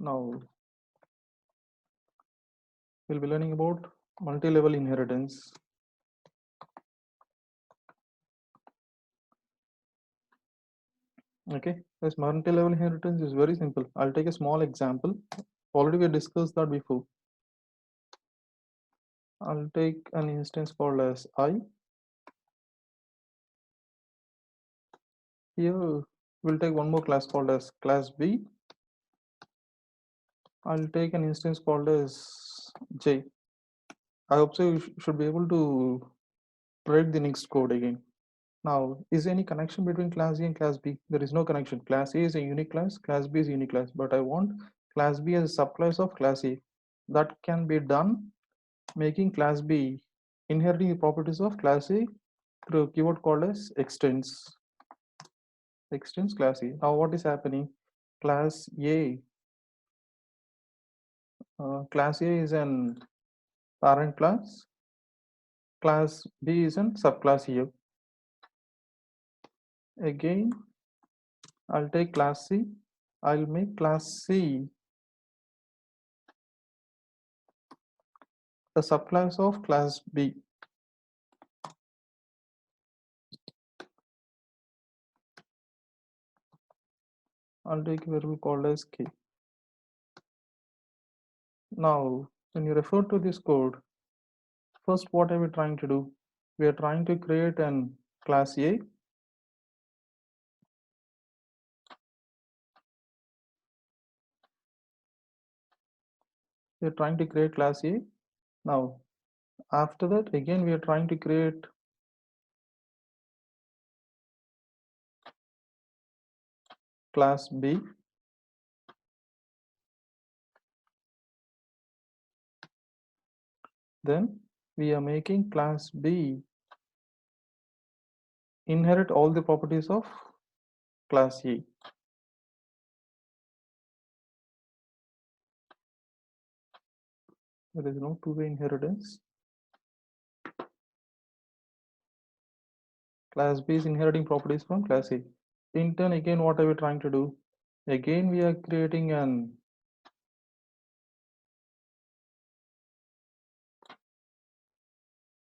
Now we'll be learning about multi-level inheritance. Okay, this multi-level inheritance is very simple. I'll take a small example. Already we discussed that before. I'll take an instance called as I. Here we'll take one more class called as class B. I'll take an instance called as J. I hope so you should be able to write the next code again. Now, is there any connection between class A and class B? There is no connection. Class A is a unique class B is a unique class, but I want class B as a subclass of class A. That can be done making class B inheriting the properties of class A through a keyword called as extends class A. Now, what is happening? Class A is an parent class. Class B is an subclass here. Again, I'll take class C. I'll make class C a subclass of class B. I'll take a variable called as K. Now, when you refer to this code, first what are we trying to do? We are trying to create an class A. We are trying to create class A. Now, after that, again, we are trying to create class B. Then we are making class B inherit all the properties of class A. There is no two-way inheritance. Class B is inheriting properties from class A. In turn, again, what are we trying to do? Again, we are creating an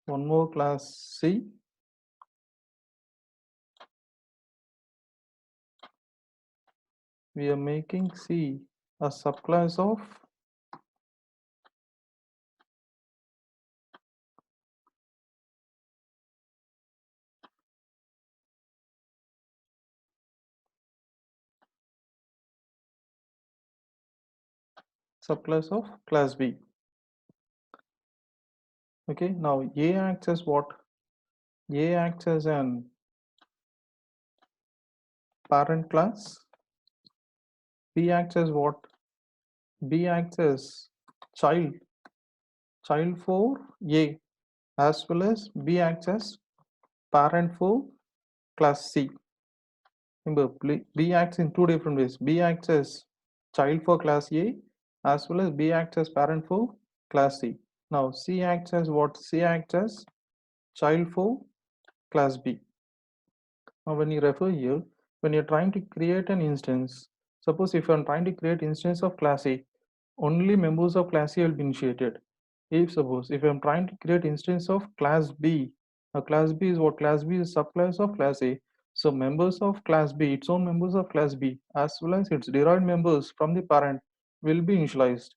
one more class C. We are making C a subclass of class B. Okay, now A acts as what? A acts as an parent class. B acts as what? B acts as child for A, as well as B acts as parent for class C. Remember, B acts in two different ways. B acts as child for class A, as well as B acts as parent for class C. Now C acts as what? C acts as child for class B. Now when you refer here, when you're trying to create an instance, suppose if I'm trying to create instance of class A, only members of class A will be initiated. If I'm trying to create instance of class B, now class B is what? Class B is subclass of class A. So members of class B, its own members of class B, as well as its derived members from the parent will be initialized.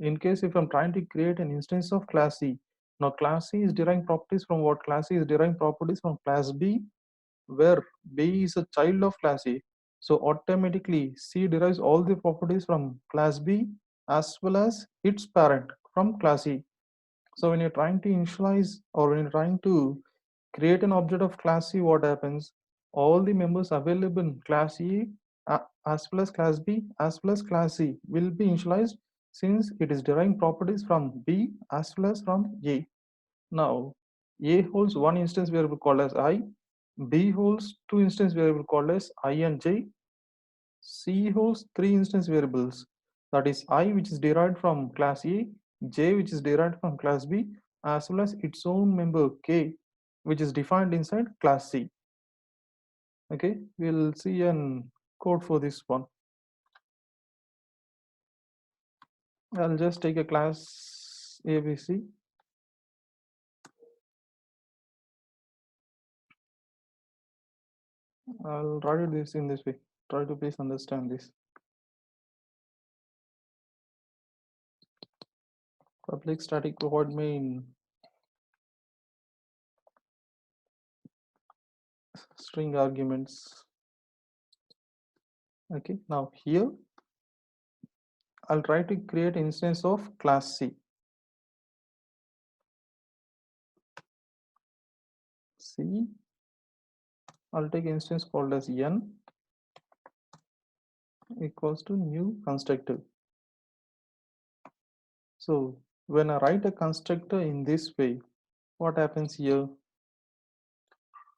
In case if I'm trying to create an instance of class C, now class C is deriving properties from what? Class C is deriving properties from class B, where B is a child of class A. So automatically C derives all the properties from class B as well as its parent from class E. So when you're trying to initialize or when you're trying to create an object of class C, what happens? All the members available in class E as well as class B as well as class C will be initialized since it is deriving properties from B as well as from A. Now A holds one instance variable called as I, B holds two instance variable called as I and J, C holds three instance variables, that is I which is derived from class A, J which is derived from class B, as well as its own member K which is defined inside class C. Okay, we'll see a code for this one. I'll just take a class ABC. I'll write this in this way. Try to please understand this. Public static void main string arguments. Okay, now here I'll try to create instance of class C. C, I'll take instance called as n equals to new constructor. So when I write a constructor in this way, what happens here?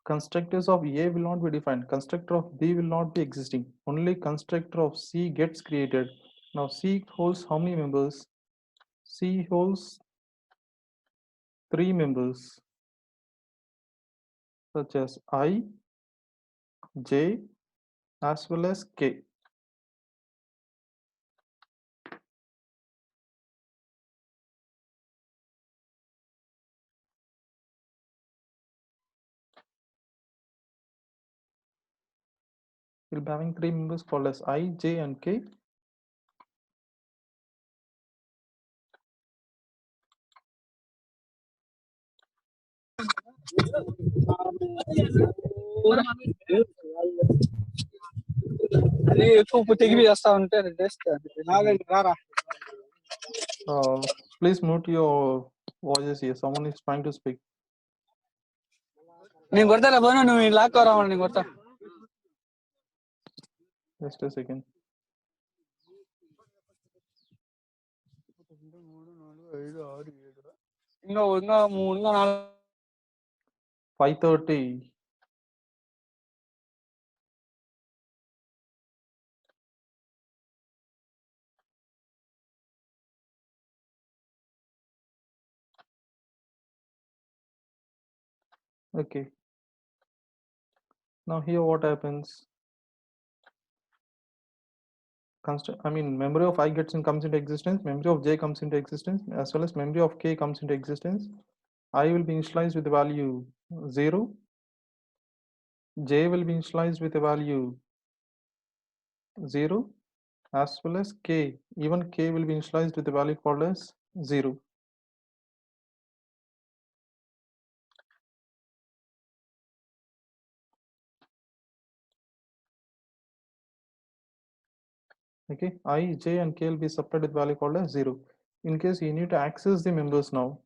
Constructors of A will not be defined. Constructor of B will not be existing. Only constructor of C gets created. Now C holds how many members? C holds 3 members such as I, J as well as K. We'll be having 3 members called as I, J and K. Please mute your voices here. Someone is trying to speak. Just a second. 5:30. Okay. Now here what happens? Memory of I comes into existence, memory of J comes into existence, as well as memory of K comes into existence. I will be initialized with the value 0. J will be initialized with the value 0, as well as K. Even K will be initialized with the value called as 0. Okay, I, J and K will be supplied with value called as 0. In case you need to access the members now,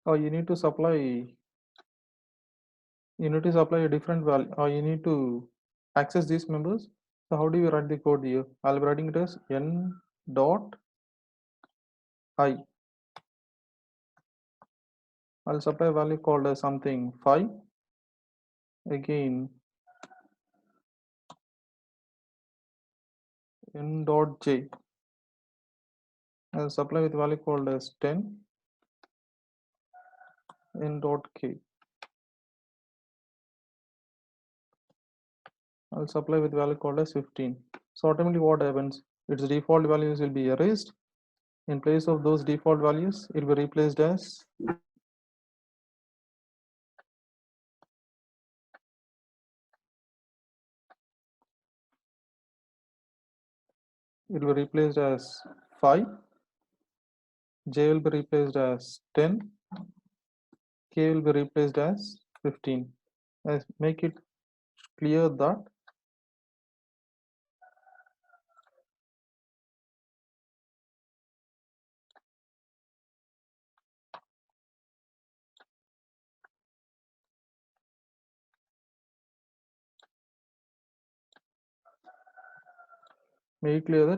or you need to supply a different value, or you need to access these members. So how do you write the code here? I'll be writing it as n dot I. I'll supply a value called as something 5. Again, n dot J. I'll supply with value called as 10. N dot K. I'll supply with value called as 15. So automatically what happens? Its default values will be erased. In place of those default values, it will be replaced as it will be replaced as 5. J will be replaced as 10. K will be replaced as 15. Let's make it clear that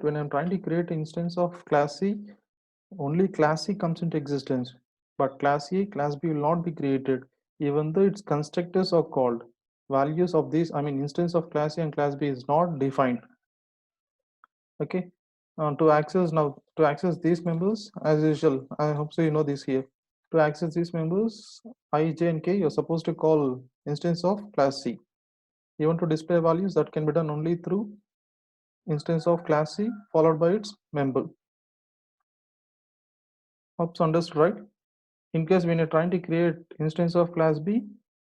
when I'm trying to create instance of class C, only class C comes into existence, but class A, class B will not be created, even though its constructors are called. Values of these, instance of class A and class B is not defined. Okay. To access these members, as usual, I hope so you know this here. To access these members, I, J, and K, you're supposed to call instance of class C. You want to display values, that can be done only through instance of class C followed by its member. Hope understood, right? In case when you're trying to create instance of class B,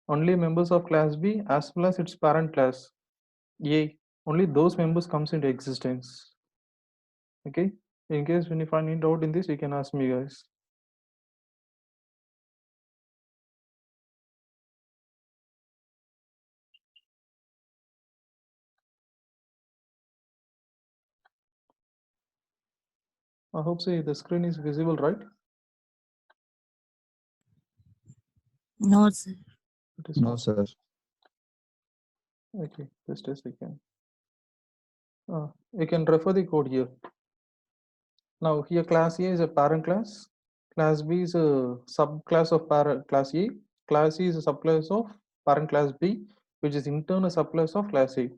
only members of class B as well as its parent class A, only those members comes into existence. Okay, in case when you find any doubt in this, you can ask me, guys. I hope so the screen is visible, right? No, sir. It is No, not. sir. Okay, just a second. You can refer the code here. Now here class A is a parent class, class B is a subclass of parent class A, class C is a subclass of parent class B, which is in turn a subclass of class A.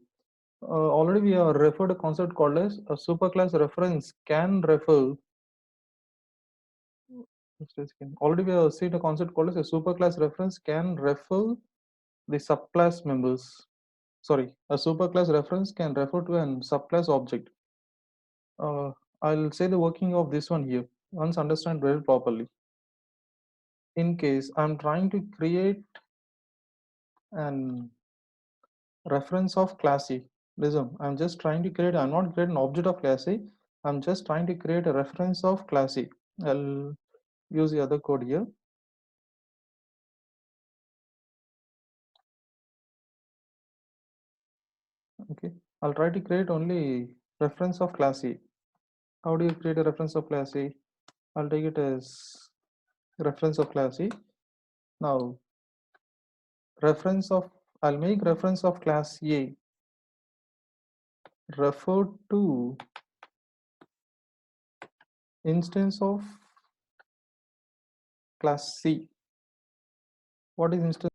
Already we have referred a concept called as a superclass reference can refer. Just a second. Already we have seen a concept called as a superclass reference can refer the subclass members. Sorry, a superclass reference can refer to an subclass object. I'll say the working of this one here. Once understand very properly. In case I'm trying to create an reference of class A. Listen, I'm just trying to create, I'm not creating an object of class A. I'm just trying to create a reference of class A. I'll use the other code here. Okay, I'll try to create only reference of class A. How do you create a reference of class A? I'll take it as reference of class A. Now, reference of, I'll make reference of class A referred to instance of class C. What is instance